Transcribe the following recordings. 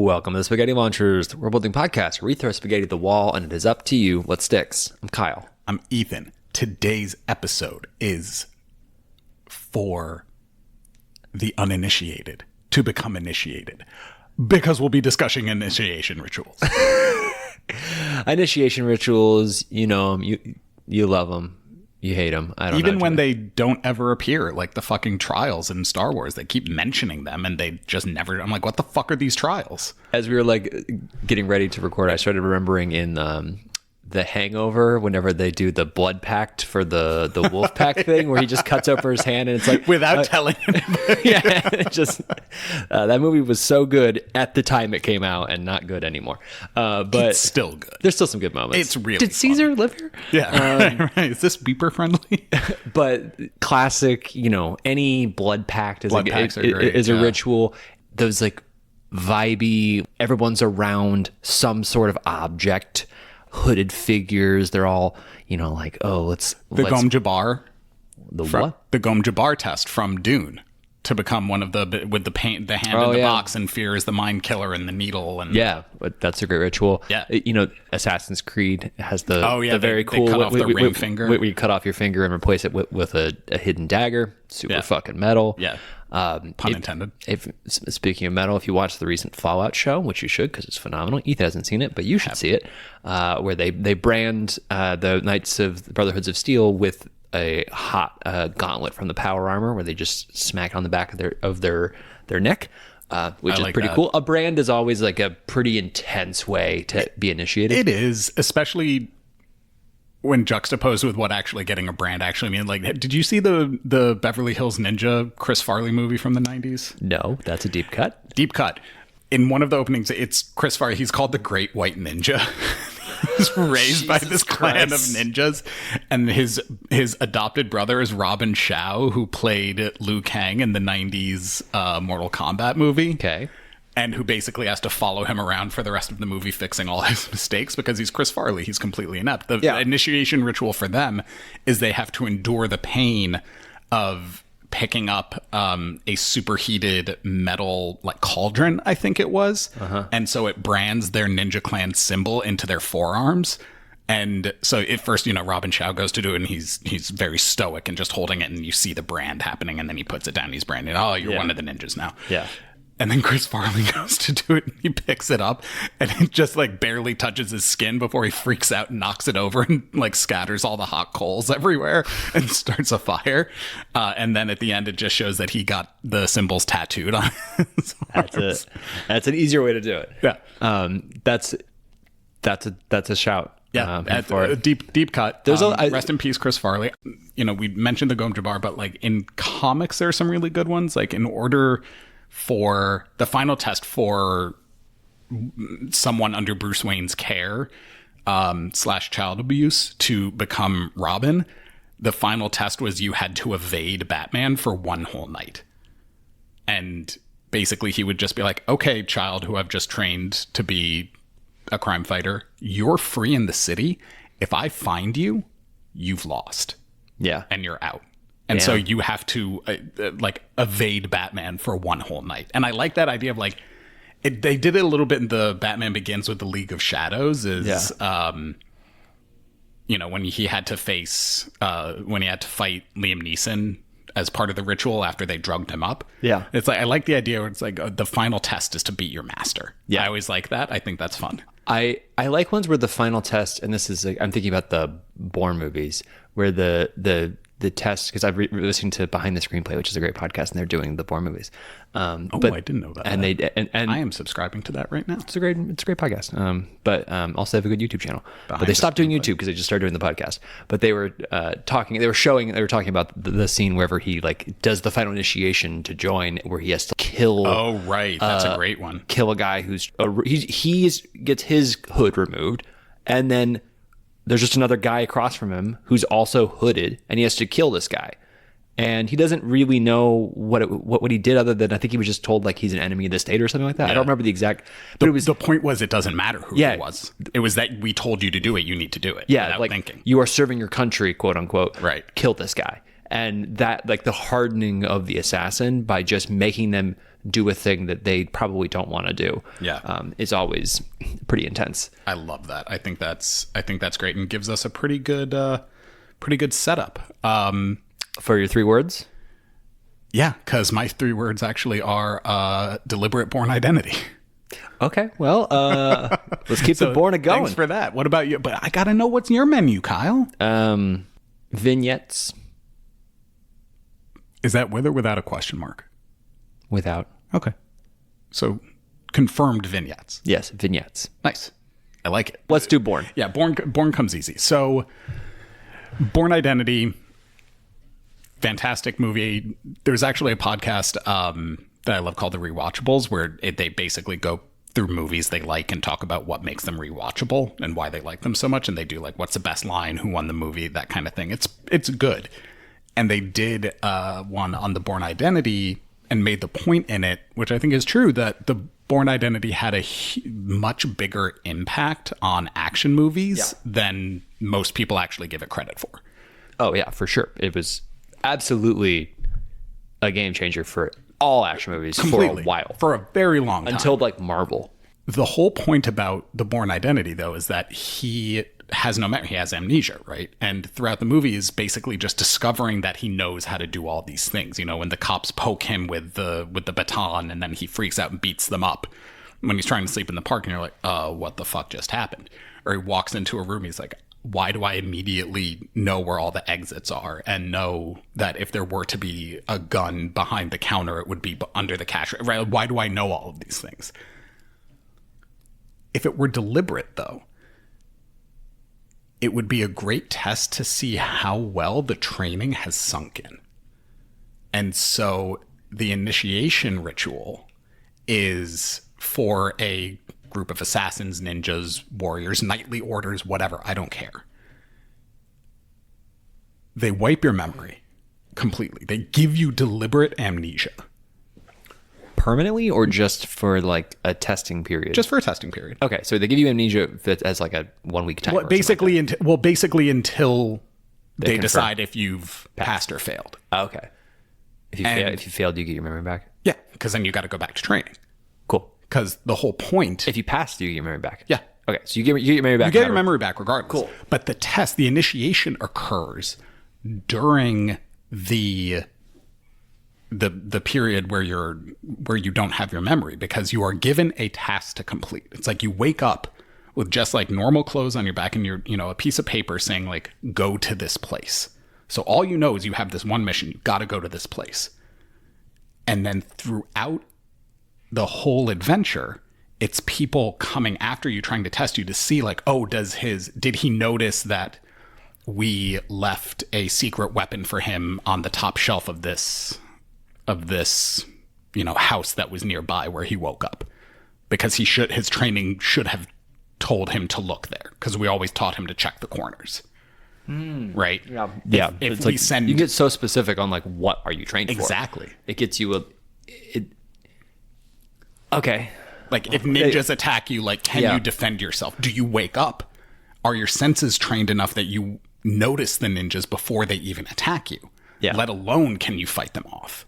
Welcome to the Spaghetti Launchers, the world building podcast where we throw spaghetti at the wall and it is up to you what sticks. I'm Kyle. I'm Ethan. Today's episode is for the uninitiated to become initiated because we'll be discussing initiation rituals. Initiation rituals, you know them, you love them. You hate them. I don't know. Even when they don't ever appear, like the fucking trials in Star Wars, they keep mentioning them and they just never. I'm like, what the fuck are these trials? As we were like getting ready to record, I started remembering in The Hangover, whenever they do the blood pact for the wolf pack thing, where he just cuts over his hand and it's like without telling anybody. Yeah, it just that movie was so good at the time it came out and not good anymore. But it's still good. There's still some good moments. It's really Did Caesar live here? Yeah, right. Is this beeper friendly? But classic, you know, any blood pact is Pacts are great, a ritual. Those like vibey, everyone's around some sort of object. Hooded figures, they're all, you know, like, oh, let's Gom Jabbar. What? The Gom Jabbar test from Dune to become one of the with the paint, the hand in the box, and fear is the mind killer and the needle. And yeah, but that's a great ritual. Yeah, you know, Assassin's Creed has the very cool. They cut off the ring finger. Where you cut off your finger and replace it with a hidden dagger. Super fucking metal. Yeah. Pun intended. Speaking of metal, if you watch the recent Fallout show, which you should because it's phenomenal. Ethan hasn't seen it, but you should see it. Where they brand the Knights of the Brotherhoods of Steel with a hot gauntlet from the power armor, where they just smack on the back of their neck, which is pretty cool. A brand is always like a pretty intense way to be initiated. It is, especially when juxtaposed with what actually getting a brand actually means. Like, did you see the Beverly Hills Ninja Chris Farley movie from the 90s? No, that's a deep cut. Deep cut. In one of the openings, it's Chris Farley. He's called the Great White Ninja. He's raised by this clan of ninjas, and his adopted brother is Robin Shao, who played Liu Kang in the 90s Mortal Kombat movie. Okay. And who basically has to follow him around for the rest of the movie, fixing all his mistakes because he's Chris Farley. He's completely inept. The initiation ritual for them is they have to endure the pain of picking up a superheated metal like cauldron, I think it was. And so it brands their Ninja Clan symbol into their forearms. And so at first, you know, Robin Shao goes to do it and he's very stoic and just holding it, and you see the brand happening, and then he puts it down and he's branding, oh, you're one of the ninjas now. Yeah. And then Chris Farley goes to do it and he picks it up and it just like barely touches his skin before he freaks out and knocks it over and like scatters all the hot coals everywhere and starts a fire. And then at the end, it just shows that he got the symbols tattooed on his arms. That's an easier way to do it. Yeah. That's a shout. Yeah, for a deep cut. There's rest in peace, Chris Farley. You know, we mentioned the Gom Jabbar, but like in comics, there are some really good ones. Like in order for the final test for someone under Bruce Wayne's care / child abuse to become Robin, the final test was you had to evade Batman for one whole night. And basically he would just be like, okay, child who I've just trained to be a crime fighter, you're free in the city. If I find you, you've lost. Yeah. And you're out. And so you have to like evade Batman for one whole night. And I like that idea of like, they did it a little bit in the Batman Begins with the League of Shadows is, you know, when he had to face, when he had to fight Liam Neeson as part of the ritual after they drugged him up. Yeah. It's like, I like the idea where it's like the final test is to beat your master. Yeah. I always like that. I think that's fun. I like ones where the final test, and this is like, I'm thinking about the Bourne movies, where the test, because I've listened to Behind the Screenplay, which is a great podcast, and they're doing the Bourne movies. I didn't know that. And I am subscribing to that right now. It's a great podcast. But also have a good YouTube channel. But they stopped doing YouTube because they just started doing the podcast. But they were talking about the scene wherever he like does the final initiation to join, where he has to kill. Oh right, that's a great one. Kill a guy who's he gets his hood removed, and then there's just another guy across from him who's also hooded, and he has to kill this guy. And he doesn't really know what he did, other than I think he was just told like he's an enemy of the state or something like that. Yeah. I don't remember the exact. But the point was it doesn't matter who it was. It was that we told you to do it. You need to do it. Yeah, without like thinking. You are serving your country, quote unquote. Right. Kill this guy. And that, like, the hardening of the assassin by just making them do a thing that they probably don't want to do, is always pretty intense. I love that. I think that's great and gives us a pretty good setup. For your 3 words? Yeah, because my 3 words actually are deliberate born identity. Okay, well, let's keep the born going. Thanks for that. What about you? But I got to know what's in your menu, Kyle. Vignettes. Is that with or without a question mark? Without. Okay. So confirmed vignettes. Yes, vignettes. Nice. I like it. Let's do Born. Yeah, Born comes easy. So Born Identity, fantastic movie. There's actually a podcast that I love called The Rewatchables, where they basically go through movies they like and talk about what makes them rewatchable and why they like them so much. And they do like, what's the best line, who won the movie, that kind of thing. It's good. And they did one on the Born Identity and made the point in it, which I think is true, that the Born Identity had a much bigger impact on action movies than most people actually give it credit for. Oh, yeah, for sure. It was absolutely a game changer for all action movies for a while. For a very long time. Until, like, Marvel. The whole point about the Born Identity, though, is that he has no memory. He has amnesia, right? And throughout the movie is basically just discovering that he knows how to do all these things. You know, when the cops poke him with the baton and then he freaks out and beats them up when he's trying to sleep in the park, and you're like, what the fuck just happened? Or he walks into a room, he's like, why do I immediately know where all the exits are and know that if there were to be a gun behind the counter, it would be under the cash, right? Why do I know all of these things? If it were deliberate, though, it would be a great test to see how well the training has sunk in. And so the initiation ritual is for a group of assassins, ninjas, warriors, knightly orders, whatever. I don't care. They wipe your memory completely. They give you deliberate amnesia. Permanently or just for like a testing period? Just for a testing period. Okay, so they give you amnesia as like a 1 week timer. Basically until they decide if you've passed or failed. Okay. If you failed, you get your memory back? Yeah, because then you got to go back to training. Cool. Because the whole point... If you pass, do you get your memory back? Yeah. Okay, so you get your memory back. You get your memory back regardless. Cool. But the test, the initiation occurs during the period where you don't have your memory, because you are given a task to complete. It's like you wake up with just like normal clothes on your back and you're, a piece of paper saying like, go to this place. So all you know is you have this one mission. You got to go to this place. And then throughout the whole adventure, it's people coming after you, trying to test you to see like, oh, did he notice that we left a secret weapon for him on the top shelf of this house that was nearby where he woke up, because his training should have told him to look there, because we always taught him to check the corners. Right? Yeah. If we send... You get so specific on like, what are you trained for? Exactly. It gets you okay. Like if ninjas attack you, like, can you defend yourself? Do you wake up? Are your senses trained enough that you notice the ninjas before they even attack you? Yeah. Let alone can you fight them off?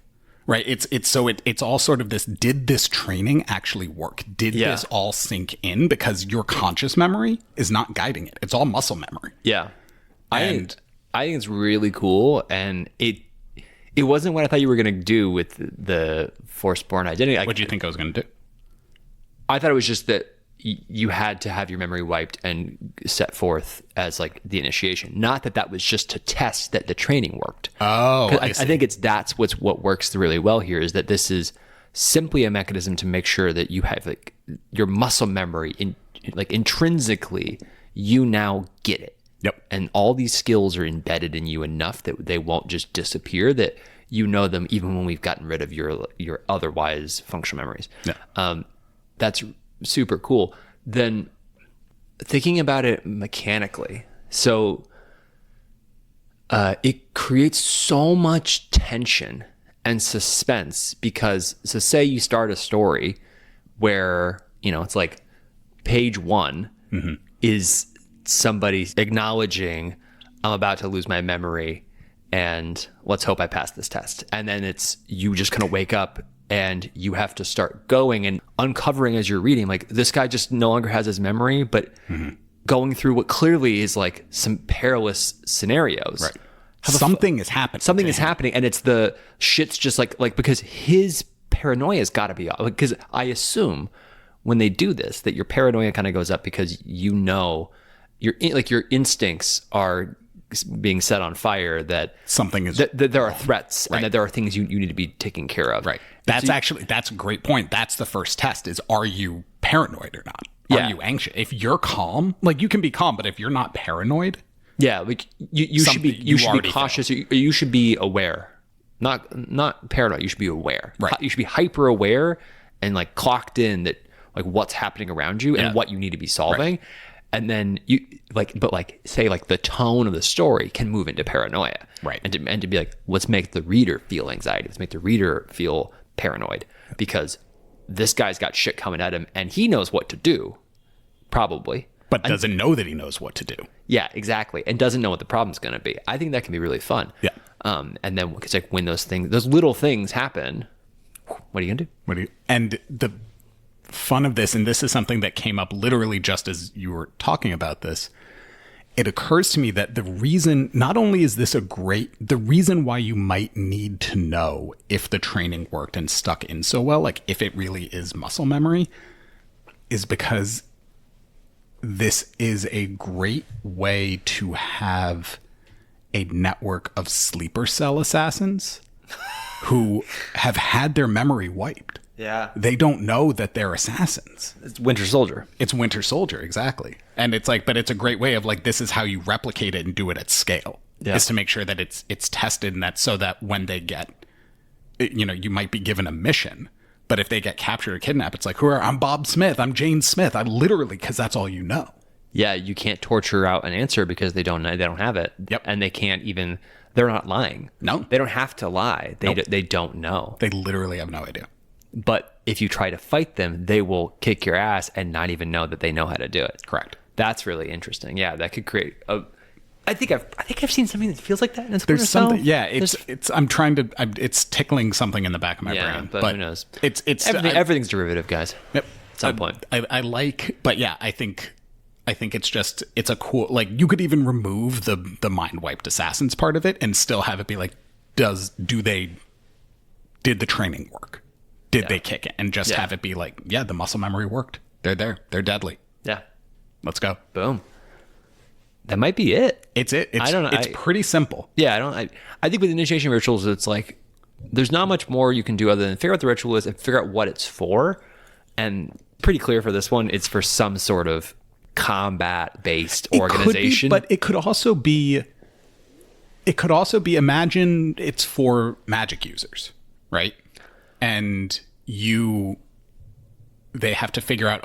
Right? It's all sort of this, did this training actually work? Did this all sink in? Because your conscious memory is not guiding it. It's all muscle memory. Yeah. I think it's really cool, and it wasn't what I thought you were going to do with the Force-born identity. What do you think I was going to do? I thought it was just that you had to have your memory wiped and set forth as like the initiation. Not that was just to test that the training worked. Oh, I think that's what works really well here, is that this is simply a mechanism to make sure that you have like your muscle memory intrinsically, you now get it. Yep. And all these skills are embedded in you enough that they won't just disappear, that you know them even when we've gotten rid of your otherwise functional memories. Yeah. That's super cool. Then thinking about it mechanically, so it creates so much tension and suspense, because so say you start a story where, it's like page 1 is somebody acknowledging, I'm about to lose my memory, and let's hope I pass this test. And then it's you just kind of wake up and you have to start going and uncovering as you're reading. Like, this guy just no longer has his memory, but going through what clearly is like some perilous scenarios. Right. Something is happening. Something is happening, and it's the shit's just like because his paranoia's got to be off. Because I assume when they do this that your paranoia kind of goes up because you know your instincts are being set on fire, that something is that there are threats and that there are things you need to be taking care of. Right. That's a great point. That's the first test: is are you paranoid or not? Are you anxious? If you're calm, like, you can be calm, but if you're not paranoid. Yeah, like you should be cautious. You should be aware, not paranoid. You should be aware. Right. You should be hyper aware and like clocked in that like what's happening around you and what you need to be solving. Right. And then you say the tone of the story can move into paranoia. Right. And to be like, let's make the reader feel anxiety. Let's make the reader feel paranoid because this guy's got shit coming at him and he knows what to do, probably. But doesn't know that he knows what to do. Yeah, exactly. And doesn't know what the problem's going to be. I think that can be really fun. Yeah. And then it's like when those little things happen, what are you going to do? And the fun of this, and this is something that came up literally just as you were talking about this, it occurs to me that the reason, not only is this the reason why you might need to know if the training worked and stuck in so well, like if it really is muscle memory, is because this is a great way to have a network of sleeper cell assassins who have had their memory wiped. Yeah. They don't know that they're assassins. It's Winter Soldier. It's Winter Soldier, exactly. And it's like, but it's a great way of like, this is how you replicate it and do it at scale. Yeah. Is to make sure that it's tested and that so that when they get, you might be given a mission. But if they get captured or kidnapped, it's like, I'm Bob Smith. I'm Jane Smith. I literally, because that's all you know. Yeah, you can't torture out an answer because they don't have it. Yep. And they can't even, they're not lying. No. They don't have to lie. They don't know. They literally have no idea. But if you try to fight them, they will kick your ass and not even know that they know how to do it. Correct. That's really interesting. Yeah, that could create a... I think I've seen something that feels like that. In There's something, yeah. It's tickling something in the back of my brain. But who knows? It's everything's derivative, guys. Yep. At some point. I like, but yeah, I think it's a cool, like, you could even remove the mind wiped assassins part of it and still have it be like, did the training work? Did they kick it? And just have it be like, yeah, the muscle memory worked. They're there. They're deadly. Yeah. Let's go. Boom. That might be it. It's it. I don't know. It's pretty simple. Yeah, I think with initiation rituals, it's like there's not much more you can do other than figure out what the ritual is and figure out what it's for. And pretty clear for this one, it's for some sort of combat-based organization. But it could also be. Imagine it's for magic users, right? And they have to figure out,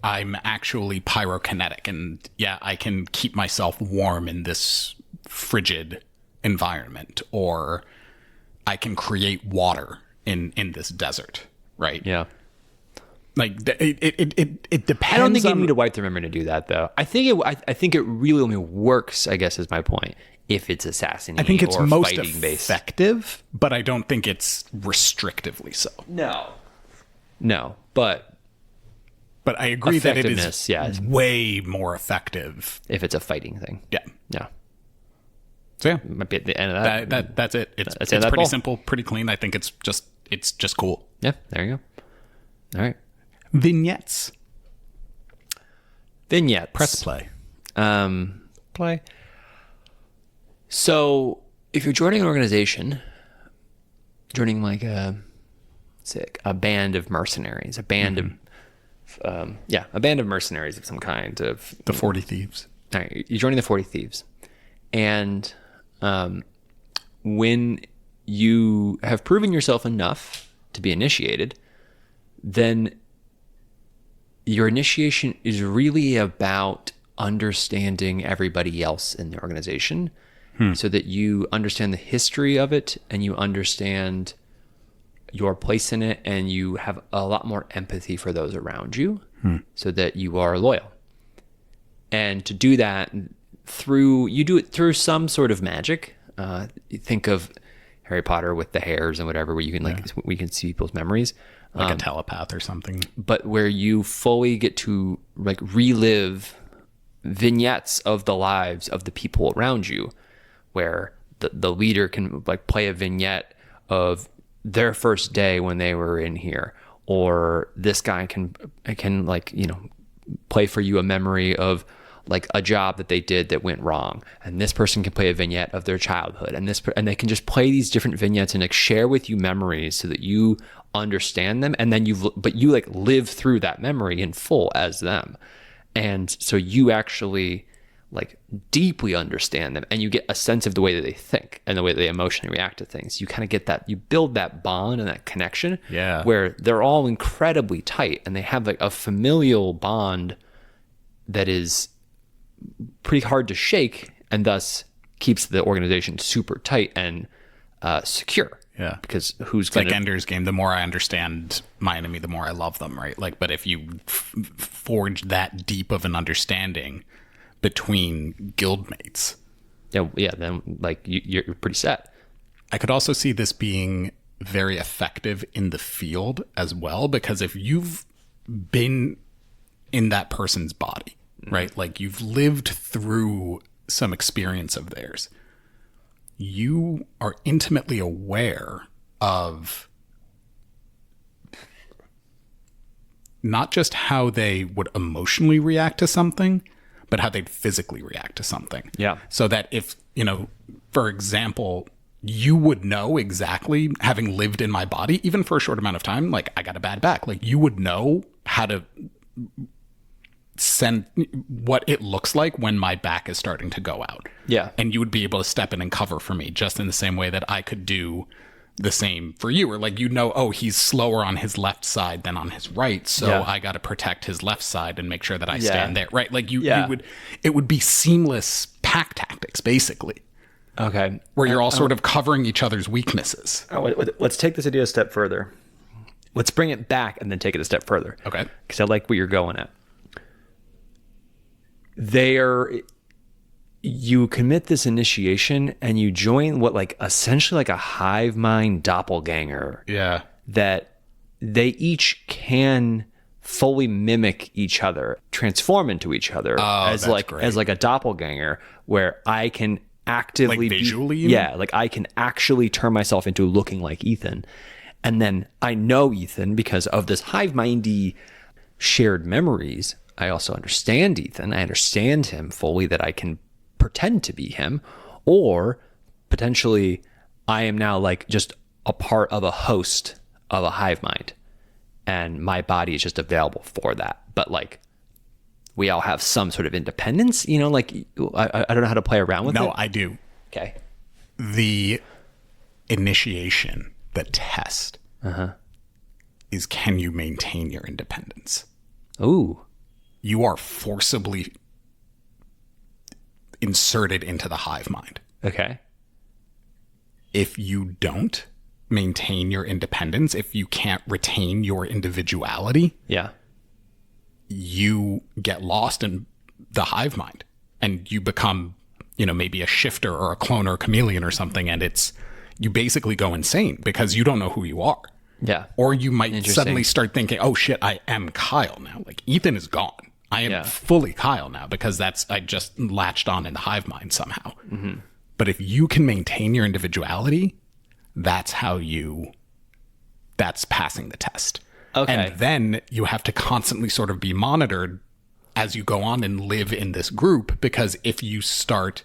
I'm actually pyrokinetic, and yeah, I can keep myself warm in this frigid environment, or I can create water in this desert, right? Yeah. Like it depends. I don't think you need to wipe the memory to do that, though. I think it really only works, I guess is my point, if it's assassinating. I think it's or most effective, but I don't think it's restrictively so. No, but I agree that it is way more effective if it's a fighting thing. Yeah. So yeah, might be at the end of that. That's it. It's pretty simple, pretty clean. I think it's just cool. Yeah, there you go. All right. Vignettes. Press play. Play. So if you're joining an organization, joining like a band of mercenaries, a band of mercenaries of some kind, of the 40 Thieves. All right, you're joining the 40 Thieves, and when you have proven yourself enough to be initiated, then your initiation is really about understanding everybody else in the organization, so that you understand the history of it and you understand your place in it, and you have a lot more empathy for those around you, so that you are loyal. And to do that you do it through some sort of magic. You think of Harry Potter with the hairs and whatever, where you can we can see people's memories. Like a telepath or something. But where you fully get to like relive vignettes of the lives of the people around you, where the leader can like play a vignette of their first day when they were in here, or this guy can like, you know, play for you a memory of like a job that they did that went wrong, and this person can play a vignette of their childhood, and they can just play these different vignettes and like share with you memories so that you understand them, and then you like live through that memory in full as them, and so you actually like deeply understand them, and you get a sense of the way that they think and the way that they emotionally react to things. You kind of get that, you build that bond and that connection, where they're all incredibly tight and they have like a familial bond that is pretty hard to shake, and thus keeps the organization super tight and secure. Yeah, because like Ender's Game. The more I understand my enemy, the more I love them, right? Like, but if you forge that deep of an understanding between guildmates, then like you're pretty set. I could also see this being very effective in the field as well, because if you've been in that person's body, right, like you've lived through some experience of theirs, you are intimately aware of not just how they would emotionally react to something, but how they'd physically react to something. Yeah. So that if, you know, for example, you would know exactly, having lived in my body, even for a short amount of time, like I got a bad back, like you would know how to send what it looks like when my back is starting to go out. Yeah. And you would be able to step in and cover for me, just in the same way that I could do the same for you. Or like, you know, oh, he's slower on his left side than on his right, so I got to protect his left side and make sure that I stand there, right? Like it would be seamless pack tactics, basically. Okay. Where you're all sort of covering each other's weaknesses. Let's take this idea a step further. Let's bring it back and then take it a step further. Okay. Because I like where you're going at. You commit this initiation and you join what like essentially like a hive mind doppelganger. Yeah. That they each can fully mimic each other, transform into each other as like a doppelganger, where I can actively like visually, like I can actually turn myself into looking like Ethan, and then I know Ethan because of this hive mindy shared memories. I also understand Ethan. I understand him fully, that I can pretend to be him, or potentially I am now like just a part of a host of a hive mind, and my body is just available for that. But like, we all have some sort of independence, you know, like I don't know how to play around with it. No, I do. Okay. The initiation, the test is, can you maintain your independence? Ooh. You are forcibly inserted into the hive mind. Okay. If you don't maintain your independence, if you can't retain your individuality, you get lost in the hive mind, and you become, you know, maybe a shifter or a clone or a chameleon or something, and you basically go insane because you don't know who you are. Yeah. Or you might suddenly start thinking, oh shit, I am Kyle now. Like, Ethan is gone. I am fully Kyle now, because I just latched on in the hive mind somehow. Mm-hmm. But if you can maintain your individuality, that's passing the test. Okay. And then you have to constantly sort of be monitored as you go on and live in this group, because if you start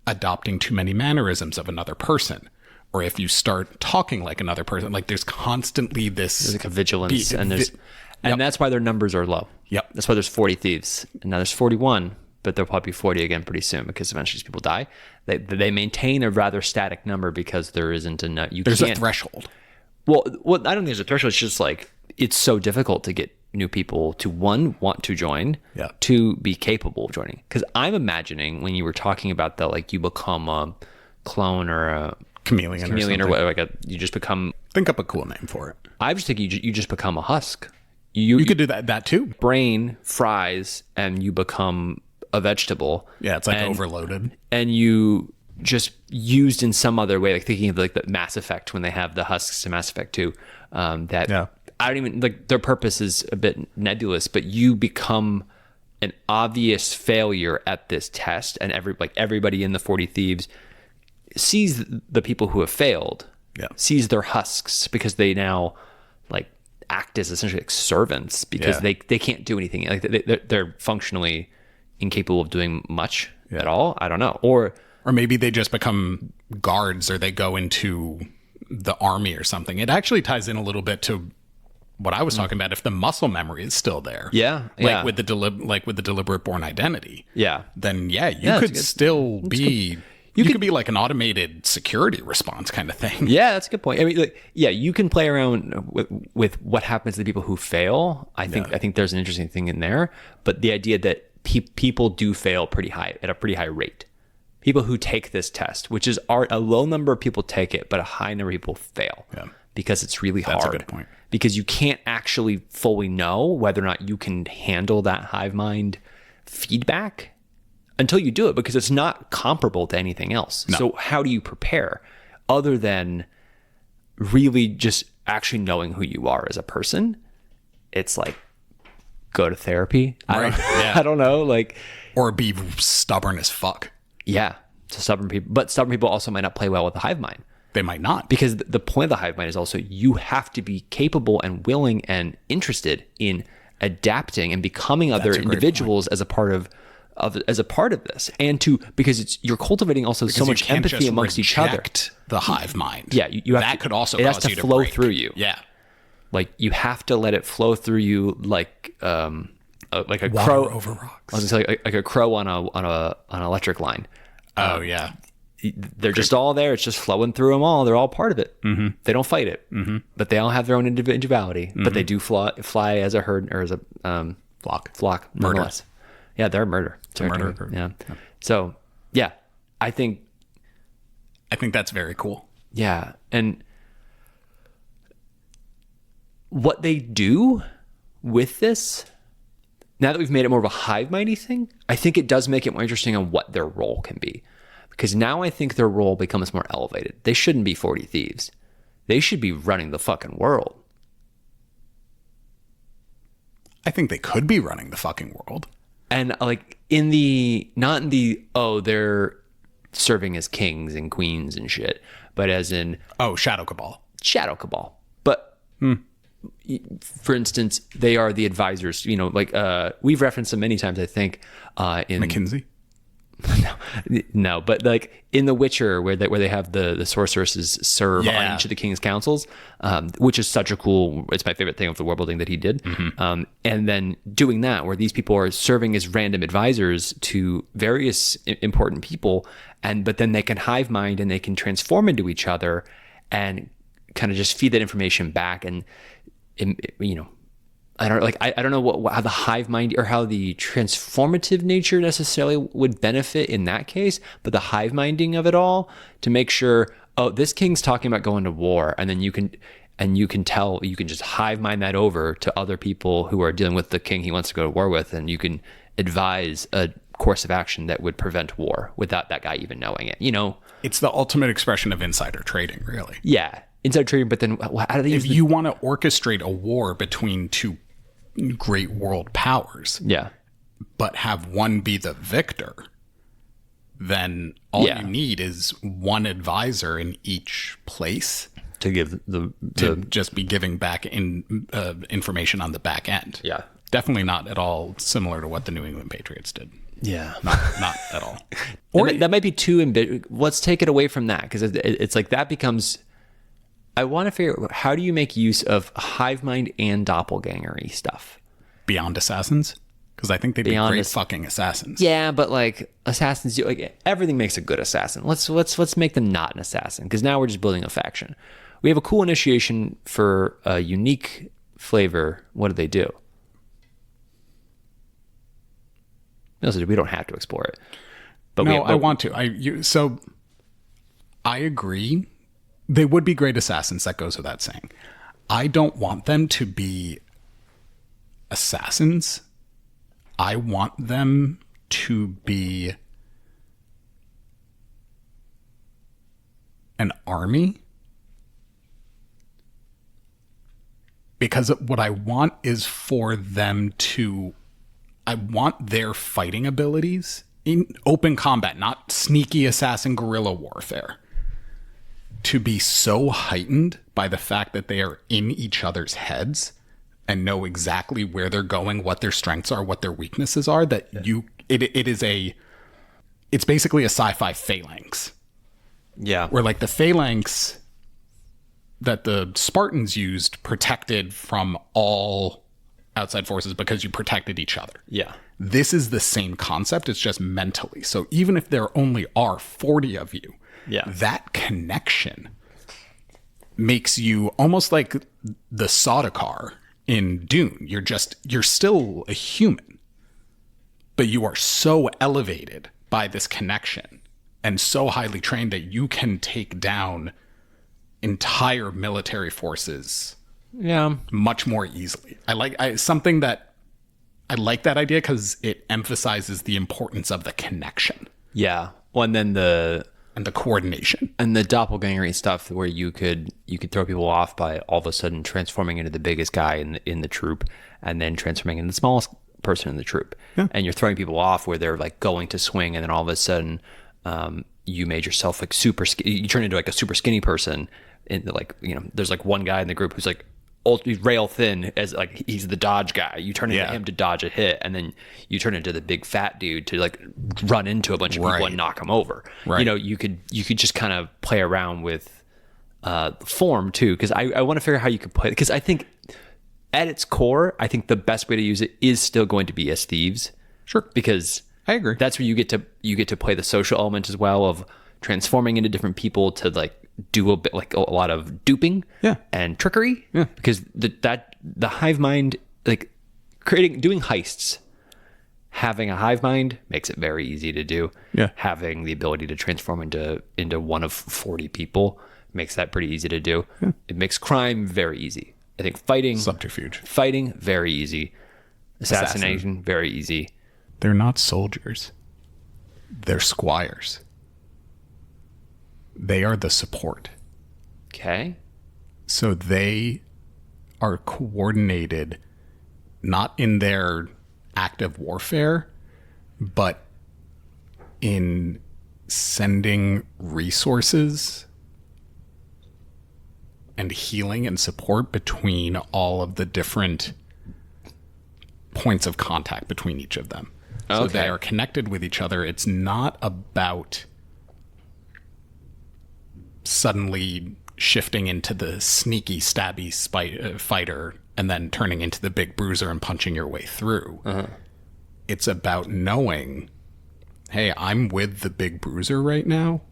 adopting too many mannerisms of another person, or if you start talking like another person, like there's constantly there's like a vigilance, and that's why their numbers are low. Yep. That's why there's 40 thieves. And now there's 41, but there'll probably be 40 again pretty soon, because eventually these people die. They maintain a rather static number because there isn't enough. There's a threshold. Well, I don't think there's a threshold. It's just like, it's so difficult to get new people to, one, want to join, to be capable of joining. Because I'm imagining when you were talking about that, like you become a clone or a chameleon or whatever, you just become. Think up a cool name for it. I was thinking you just become a husk. You could do that too. Brain fries and you become a vegetable. Yeah, it's like overloaded. And you just used in some other way, like thinking of like the Mass Effect when they have the husks to Mass Effect 2, that I don't even like their purpose is a bit nebulous, but you become an obvious failure at this test, and everybody in the 40 Thieves sees the people who have failed, sees their husks, because they now like act as essentially like servants, because they can't do anything. Like they're functionally incapable of doing much at all. I don't know. Or maybe they just become guards, or they go into the army or something. It actually ties in a little bit to what I was talking about. If the muscle memory is still there, with the deliberate born identity, then you could still be. You could be like an automated security response kind of thing. Yeah, that's a good point. I mean, you can play around with what happens to the people who fail. I think there's an interesting thing in there, but the idea that people do fail at a pretty high rate. People who take this test, which is a low number of people take it, but a high number of people fail because it's really hard. That's a good point. Because you can't actually fully know whether or not you can handle that hive mind feedback until you do it, because it's not comparable to anything else. No. So how do you prepare other than really just actually knowing who you are as a person? It's like, go to therapy. I don't know. Like, or be stubborn as fuck. Yeah. So stubborn people also might not play well with the hive mind. They might not. Because the point of the hive mind is also you have to be capable and willing and interested in adapting and becoming other individuals as a part of this, and because you're cultivating also so much empathy amongst each other. The hive mind. Yeah, you have that could also it cause has to you flow break. through you. Yeah, like you have to let it flow through you, like a water crow over rocks. I was gonna say like a crow on an electric line. They're just all there. It's just flowing through them all. They're all part of it. Mm-hmm. They don't fight it, but they all have their own individuality. But they do fly as a herd or as a flock. Nonetheless. Yeah, they're a murder. It's a murder group. Yeah. So I think that's very cool. Yeah, and what they do with this, now that we've made it more of a hive mindy thing, I think it does make it more interesting on what their role can be. Because now I think their role becomes more elevated. They shouldn't be 40 Thieves. They should be running the fucking world. I think they could be running the fucking world. And like they're serving as kings and queens and shit, but as in Shadow Cabal. But for instance, they are the advisors. We've referenced them many times. I think in McKinsey. No, but like in The Witcher, where they have the sorceresses serve on each of the king's councils, which is such a cool. It's my favorite thing of the world building that he did. Mm-hmm. And then doing that, where these people are serving as random advisors to various important people, but then they can hive mind and they can transform into each other and kind of just feed that information back. And I don't know how the hive mind or how the transformative nature necessarily would benefit in that case, but the hive minding of it all to make sure, this king's talking about going to war, and then you can just hive mind that over to other people who are dealing with the king he wants to go to war with, and you can advise a course of action that would prevent war without that guy even knowing it. It's the ultimate expression of insider trading, really. Yeah, insider trading. But then how do they? If you want to orchestrate a war between two great world powers, but have one be the victor, then all you need is one advisor in each place to give to just be giving back information on the back end. Yeah, definitely not at all similar to what the New England Patriots did. Yeah, not at all. Or that might be too ambitious. Let's take it away from that, because it's like that becomes. I want to figure out, how do you make use of hive mind and doppelgangery stuff beyond assassins? Because I think they'd be great fucking assassins. Yeah, but like assassins, everything makes a good assassin. Let's make them not an assassin, because now we're just building a faction. We have a cool initiation for a unique flavor. What do they do? No, so we don't have to explore it. But I want to. So I agree. They would be great assassins. That goes without saying. I don't want them to be assassins. I want them to be an army, because what I want is for them to, I want their fighting abilities in open combat, not sneaky assassin guerrilla warfare, to be so heightened by the fact that they are in each other's heads and know exactly where they're going, what their strengths are, what their weaknesses are, that it's basically a sci-fi phalanx. Yeah. Where like the phalanx that the Spartans used protected from all outside forces because you protected each other. Yeah. This is the same concept. It's just mentally. So even if there only are 40 of you, that connection makes you almost like the Sardaukar in Dune. You're still a human, but you are so elevated by this connection and so highly trained that you can take down entire military forces much more easily. I like that idea because it emphasizes the importance of the connection. Yeah. Well, and then the coordination and the doppelganger stuff where you could throw people off by all of a sudden transforming into the biggest guy in the troop and then transforming into the smallest person in the troop. Yeah. And you're throwing people off where they're like going to swing and then all of a sudden you made yourself like you turn into like a super skinny person. And like, you know, there's like one guy in the group who's like rail thin as like he's the dodge guy. You turn into him to dodge a hit, and then you turn into the big fat dude to like run into a bunch of people and knock them over. Right. You know, you could just kind of play around with form too, because I want to figure out how you could play, because I think at its core, I think the best way to use it is still going to be as thieves. Sure, because I agree. That's where you get to play the social element as well of transforming into different people to like do a bit like a lot of duping and trickery, because the hive mind, like doing heists, having a hive mind makes it very easy to do. Having the ability to transform into one of 40 people makes that pretty easy to do. It makes crime very easy. I think subterfuge, very easy. Assassination very easy. They're not soldiers, they're squires. They are the support. Okay. So they are coordinated not in their active warfare, but in sending resources and healing and support between all of the different points of contact between each of them. So they are connected with each other. It's not about suddenly shifting into the sneaky, stabby fighter and then turning into the big bruiser and punching your way through. It's about knowing, hey, I'm with the big bruiser right now,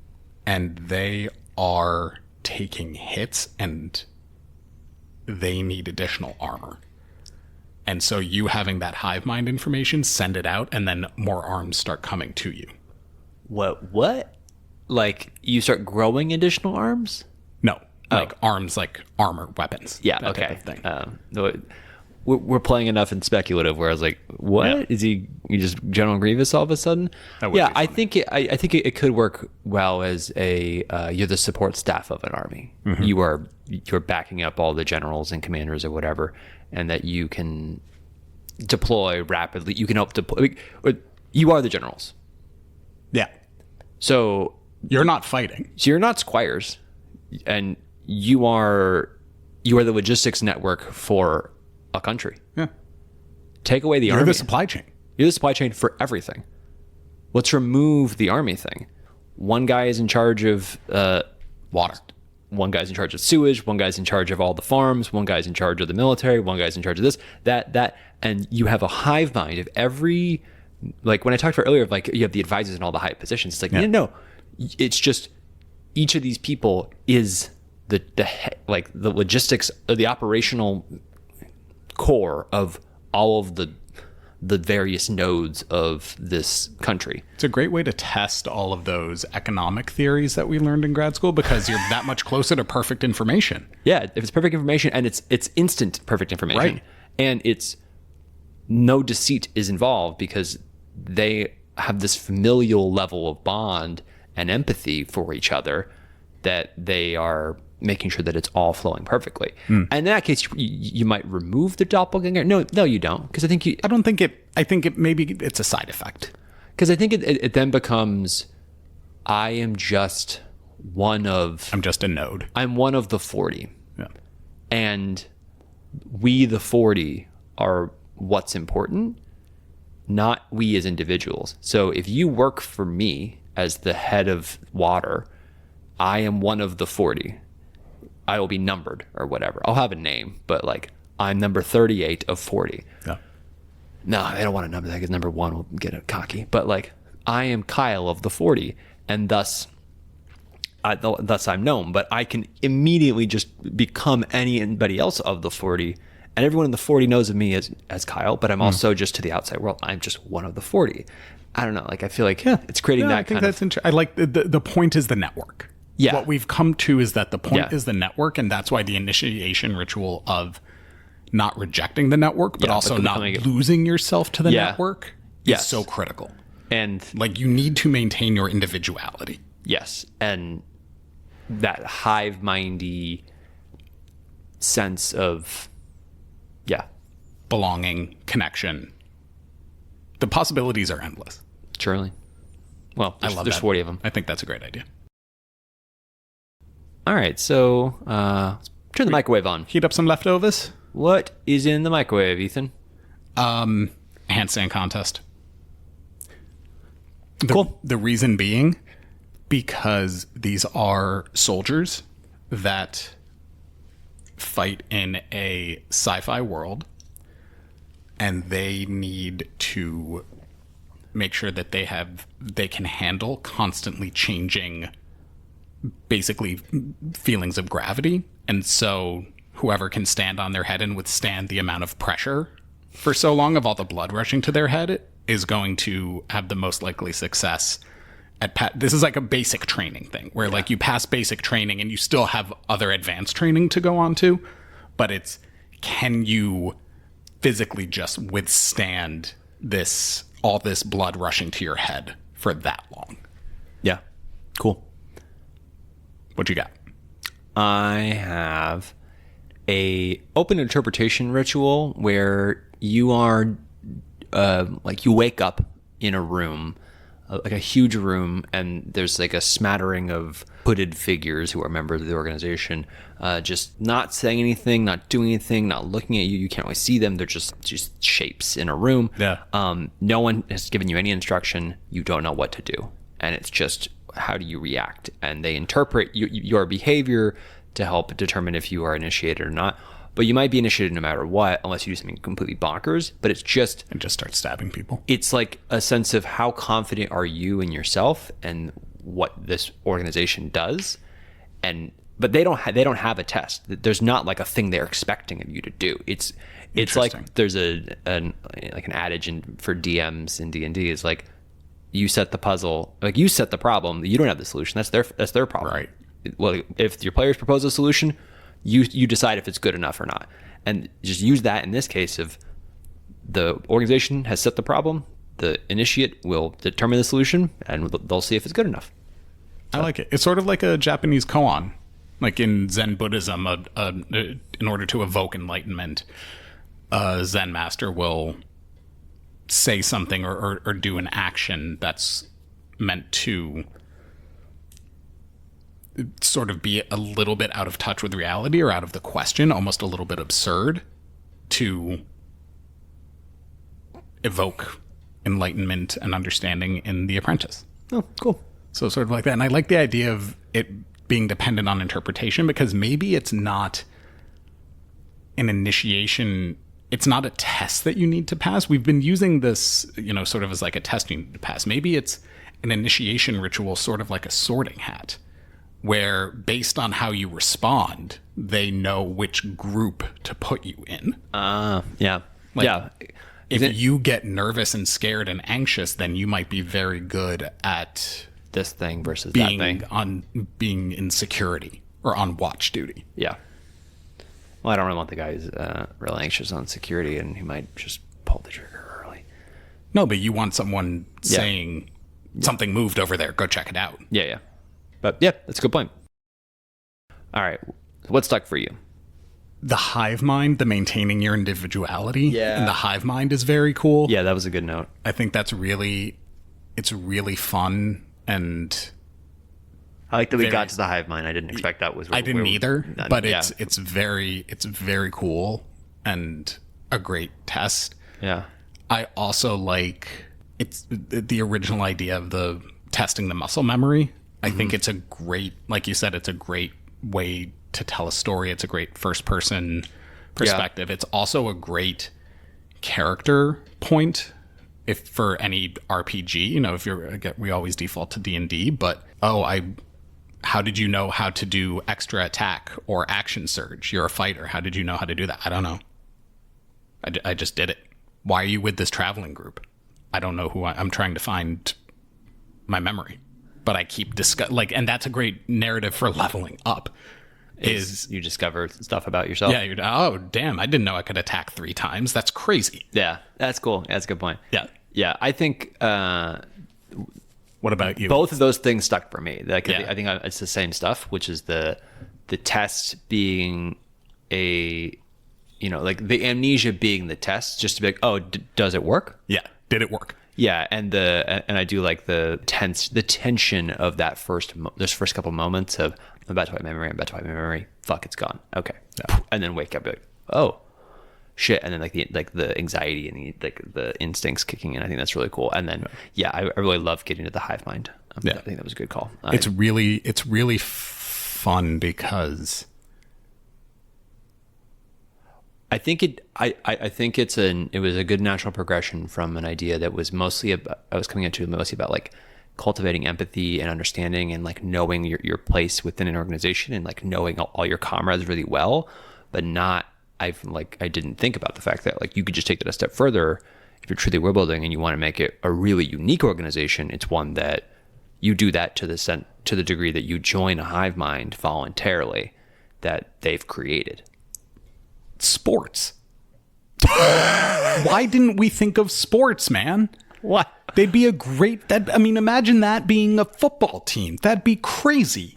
and they are taking hits and they need additional armor. And so you having that hive mind information, send it out, and then more arms start coming to you. What? Like, you start growing additional arms? No. Like arms, like armor, weapons. Yeah, that okay. type of thing. We're playing enough in speculative where I was like, what? Yeah. Is he just General Grievous all of a sudden? Yeah, I think it could work well as you're the support staff of an army. Mm-hmm. You're backing up all the generals and commanders or whatever, and that you can deploy rapidly. You can help deploy. You are the generals. Yeah. So you're not fighting. So you're not squires, and you are the logistics network for a country. Yeah. Take away the army. You're the supply chain. You're the supply chain for everything. Let's remove the army thing. One guy is in charge of water. One guy's in charge of sewage. One guy's in charge of all the farms. One guy's in charge of the military. One guy's in charge of this, that, and you have a hive mind of every. Like when I talked about earlier, of like you have the advisors in all the high positions. It's like no, it's just each of these people is the logistics or the operational core of all of the various nodes of this country. It's a great way to test all of those economic theories that we learned in grad school, because you're that much closer to perfect information. Yeah, if it's perfect information, and it's instant perfect information, right? And it's no deceit is involved because they have this familial level of bond and empathy for each other that they are making sure that it's all flowing perfectly. And in that case, you might remove the doppelganger. No, you don't, because I think I don't think it. I think it maybe it's a side effect. Because I think it then becomes, I'm just a node. I'm one of the 40. Yeah. And we, the 40, are what's important, not we as individuals. So if you work for me as the head of water, I am one of the 40. I will be numbered or whatever. I'll have a name, but like I'm number 38 of 40. Yeah. No, they don't want a number that because number 1 will get it cocky. But like I am Kyle of the 40, and thus I'm known. But I can immediately just become anybody else of the 40, and everyone in the 40 knows of me as Kyle. But I'm also just to the outside world, I'm just one of the 40. I don't know. Like I feel like it's creating that kind of. I think that's interesting. I like the point is the network. Yeah. What we've come to is that the point is the network, and that's why the initiation ritual of not rejecting the network, but also not losing yourself to the network is so critical. And like you need to maintain your individuality. Yes. And that hive-mindy sense of, belonging, connection. The possibilities are endless. Surely. Well, there's that. 40 of them. I think that's a great idea. All right, so let's turn the microwave on. Heat up some leftovers. What is in the microwave, Ethan? Handstand contest. Cool. The reason being, because these are soldiers that fight in a sci-fi world, and they need to make sure that they can handle constantly changing, basically, feelings of gravity. And so whoever can stand on their head and withstand the amount of pressure for so long of all the blood rushing to their head is going to have the most likely success at this is like a basic training thing where like you pass basic training and you still have other advanced training to go on to, but it's, can you physically just withstand all this blood rushing to your head for that long? Yeah. Cool. What you got? I have a open interpretation ritual where you are you wake up in a room, like a huge room, and there's like a smattering of hooded figures who are members of the organization, just not saying anything, not doing anything, not looking at you. You can't really see them. They're just shapes in a room. Yeah. No one has given you any instruction. You don't know what to do. And it's just, how do you react? And they interpret your behavior to help determine if you are initiated or not. But you might be initiated no matter what, unless you do something completely bonkers. But it's just... And just start stabbing people. It's like a sense of how confident are you in yourself and what this organization does. But they don't have a test. There's not like a thing they're expecting of you to do. It's like there's an adage for DMs in D&D is like, you set the puzzle, like you set the problem. You don't have the solution. That's their problem. Right. Well, if your players propose a solution, you decide if it's good enough or not, and just use that in this case of the organization has set the problem. The initiate will determine the solution, and they'll see if it's good enough. I like it. It's sort of like a Japanese koan, like in Zen Buddhism. In order to evoke enlightenment, a Zen master will say something or do an action that's meant to sort of be a little bit out of touch with reality or out of the question, almost a little bit absurd, to evoke enlightenment and understanding in the apprentice. Oh, cool. So sort of like that. And I like the idea of it being dependent on interpretation, because maybe it's not an initiation. It's not a test that you need to pass. We've been using this, sort of as like a test you need to pass. Maybe it's an initiation ritual, sort of like a sorting hat, where based on how you respond, they know which group to put you in. Yeah. If you get nervous and scared and anxious, then you might be very good at this thing versus that thing. Being in security or on watch duty. Yeah. Well, I don't really want the guy who's real anxious on security and he might just pull the trigger early. No, but you want someone saying something moved over there. Go check it out. Yeah. But yeah, that's a good point. All right. What stuck for you? The hive mind, the maintaining your individuality. Yeah. And the hive mind is very cool. Yeah, that was a good note. I think it's really fun, and I like that we got to the hive mind. I didn't expect that was. I didn't either, but it's very cool and a great test. Yeah. I also like it's the original idea of the testing the muscle memory. I think it's a great, like you said, it's a great way to tell a story. It's a great first person perspective. It's also a great character point. If for any RPG, you know, if we always default to D&D, but how did you know how to do extra attack or action surge? You're a fighter. How did you know how to do that? I don't know. I just did it. Why are you with this traveling group? I don't know who I'm trying to find my memory, but I keep and that's a great narrative for leveling up. Is you discover stuff about yourself? Yeah. Oh, damn! I didn't know I could attack 3 times. That's crazy. Yeah, that's cool. That's a good point. Yeah. I think. What about you? Both of those things stuck for me. I think it's the same stuff, which is the test being the amnesia being the test, just to be like, oh, does it work? Yeah. Did it work? Yeah, and I do like the tension of that those first couple moments of I'm about to wipe my memory. Fuck, it's gone. Okay, yeah. And then wake up, be like, oh, shit, and then like the anxiety and the instincts kicking in. I think that's really cool. And then I really love getting to the hive mind. I think that was a good call. It's really fun because I think it was a good natural progression from an idea that was mostly about like cultivating empathy and understanding and like knowing your place within an organization and like knowing all your comrades really well, but I didn't think about the fact that like you could just take that a step further. If you're truly world building and you want to make it a really unique organization, it's one that you do that to the degree that you join a hive mind voluntarily that they've created. Sports. Why didn't we think of sports, man? What? They'd be imagine that being a football team. That'd be crazy.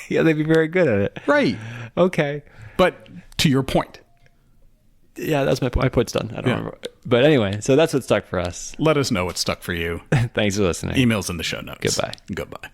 Yeah, they'd be very good at it. Right. Okay. But to your point. Yeah, that's my point. My point's done. I don't remember. But anyway, so that's what stuck for us. Let us know what stuck for you. Thanks for listening. Emails in the show notes. Goodbye. Goodbye.